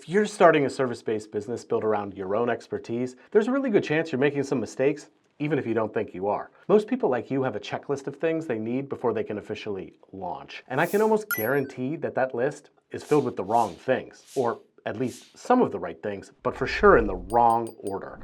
If you're starting a service-based business built around your own expertise, there's a really good chance you're making some mistakes, even if you don't think you are. Most people like you have a checklist of things they need before they can officially launch. And I can almost guarantee that that list is filled with the wrong things, or at least some of the right things, but for sure in the wrong order,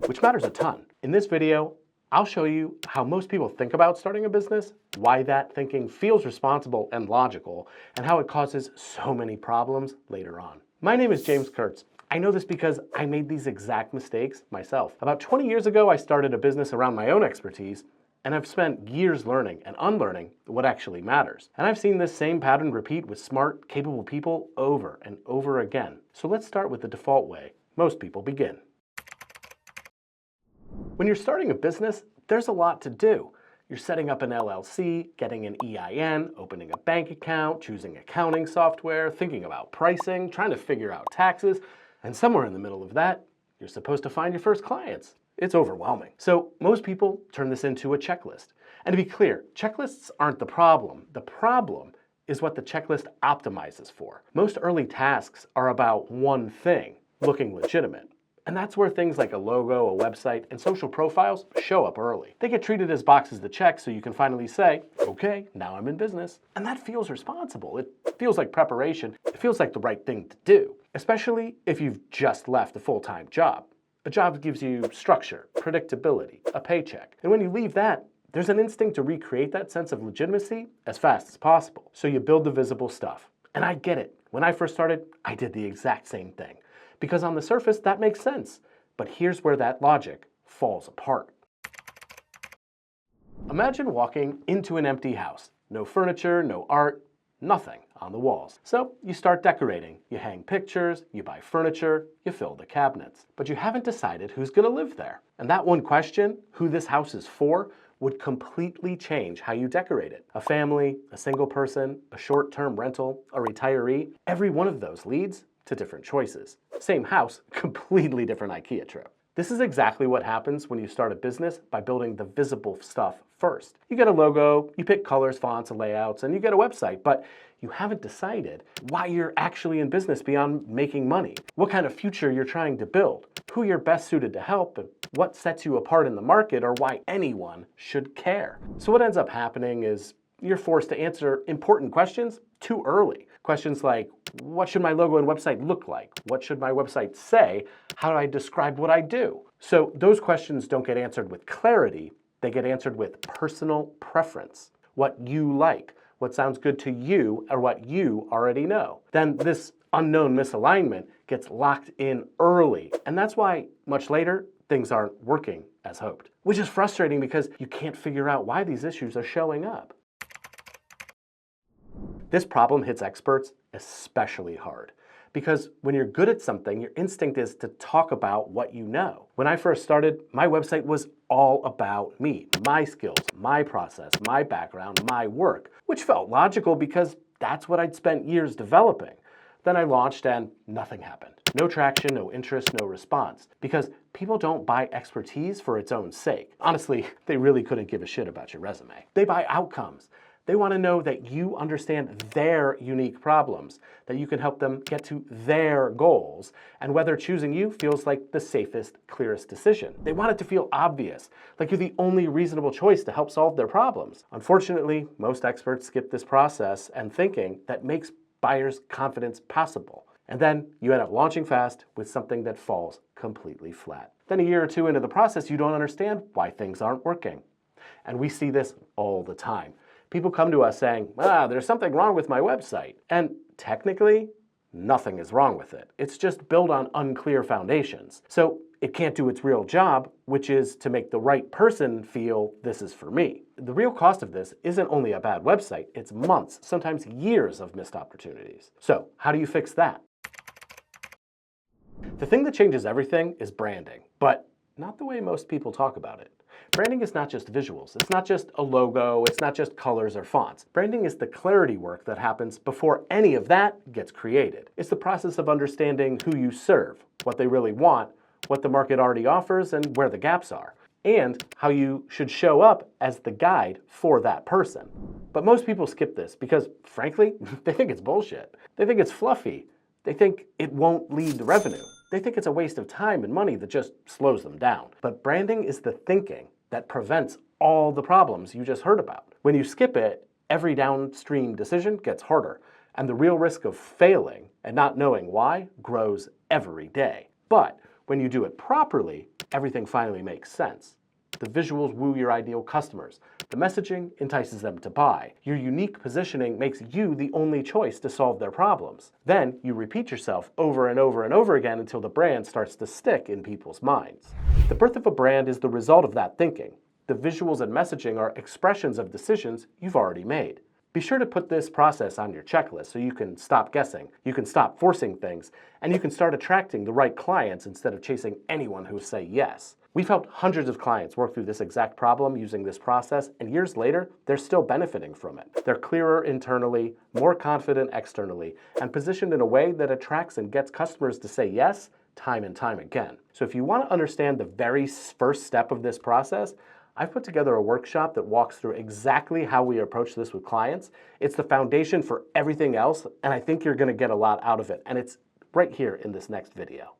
which matters a ton. In this video, I'll show you how most people think about starting a business, why that thinking feels responsible and logical, and how it causes so many problems later on. My name is James Kurtz. I know this because I made these exact mistakes myself. About 20 years ago, I started a business around my own expertise, and I've spent years learning and unlearning what actually matters. And I've seen this same pattern repeat with smart, capable people over and over again. So let's start with the default way most people begin. When you're starting a business, there's a lot to do. You're setting up an LLC, getting an EIN, opening a bank account, choosing accounting software, thinking about pricing, trying to figure out taxes, and somewhere in the middle of that, you're supposed to find your first clients. It's overwhelming. So most people turn this into a checklist. And to be clear, checklists aren't the problem. The problem is what the checklist optimizes for. Most early tasks are about one thing, looking legitimate. And that's where things like a logo, a website, and social profiles show up early. They get treated as boxes to check so you can finally say, okay, now I'm in business. And that feels responsible. It feels like preparation. It feels like the right thing to do, especially if you've just left a full-time job. A job gives you structure, predictability, a paycheck. And when you leave that, there's an instinct to recreate that sense of legitimacy as fast as possible. So you build the visible stuff. And I get it. When I first started, I did the exact same thing. Because on the surface, that makes sense. But here's where that logic falls apart. Imagine walking into an empty house. No furniture, no art, nothing on the walls. So you start decorating. You hang pictures, you buy furniture, you fill the cabinets. But you haven't decided who's going to live there. And that one question, who this house is for, would completely change how you decorate it. A family, a single person, a short-term rental, a retiree, every one of those leads to different choices. Same house, completely different IKEA trip. This is exactly what happens when you start a business by building the visible stuff first. You get a logo, you pick colors, fonts, and layouts, and you get a website, but you haven't decided why you're actually in business beyond making money, what kind of future you're trying to build, who you're best suited to help, and what sets you apart in the market, or why anyone should care. So what ends up happening is you're forced to answer important questions too early. Questions like, what should my logo and website look like? What should my website say? How do I describe what I do? So those questions don't get answered with clarity, they get answered with personal preference. What you like, what sounds good to you, or what you already know. Then this unknown misalignment gets locked in early. And that's why much later, things aren't working as hoped. Which is frustrating because you can't figure out why these issues are showing up. This problem hits experts especially hard because when you're good at something, your instinct is to talk about what you know. When I first started, my website was all about me, my skills, my process, my background, my work, which felt logical because that's what I'd spent years developing. Then I launched and nothing happened. No traction, no interest, no response. Because people don't buy expertise for its own sake. Honestly, they really couldn't give a shit about your resume. They buy outcomes. They want to know that you understand their unique problems, that you can help them get to their goals, and whether choosing you feels like the safest, clearest decision. They want it to feel obvious, like you're the only reasonable choice to help solve their problems. Unfortunately, most experts skip this process and thinking that makes buyers' confidence possible. And then you end up launching fast with something that falls completely flat. Then a year or two into the process, you don't understand why things aren't working. And we see this all the time. People come to us saying, there's something wrong with my website. And technically, nothing is wrong with it. It's just built on unclear foundations. So it can't do its real job, which is to make the right person feel this is for me. The real cost of this isn't only a bad website, it's months, sometimes years of missed opportunities. So how do you fix that? The thing that changes everything is branding, but not the way most people talk about it. Branding is not just visuals. It's not just a logo. It's not just colors or fonts. Branding is the clarity work that happens before any of that gets created. It's the process of understanding who you serve, what they really want, what the market already offers, and where the gaps are, and how you should show up as the guide for that person. But most people skip this because, frankly, they think it's bullshit. They think it's fluffy. They think it won't lead to revenue. They think it's a waste of time and money that just slows them down. But branding is the thinking that prevents all the problems you just heard about. When you skip it, every downstream decision gets harder, and the real risk of failing and not knowing why grows every day. But when you do it properly, everything finally makes sense. The visuals woo your ideal customers. The messaging entices them to buy. Your unique positioning makes you the only choice to solve their problems. Then you repeat yourself over and over and over again until the brand starts to stick in people's minds. The birth of a brand is the result of that thinking. The visuals and messaging are expressions of decisions you've already made. Be sure to put this process on your checklist so you can stop guessing, you can stop forcing things, and you can start attracting the right clients instead of chasing anyone who say yes. We've helped hundreds of clients work through this exact problem using this process, and years later, they're still benefiting from it. They're clearer internally, more confident externally, and positioned in a way that attracts and gets customers to say yes time and time again. So if you want to understand the very first step of this process, I've put together a workshop that walks through exactly how we approach this with clients. It's the foundation for everything else, and I think you're going to get a lot out of it, and it's right here in this next video.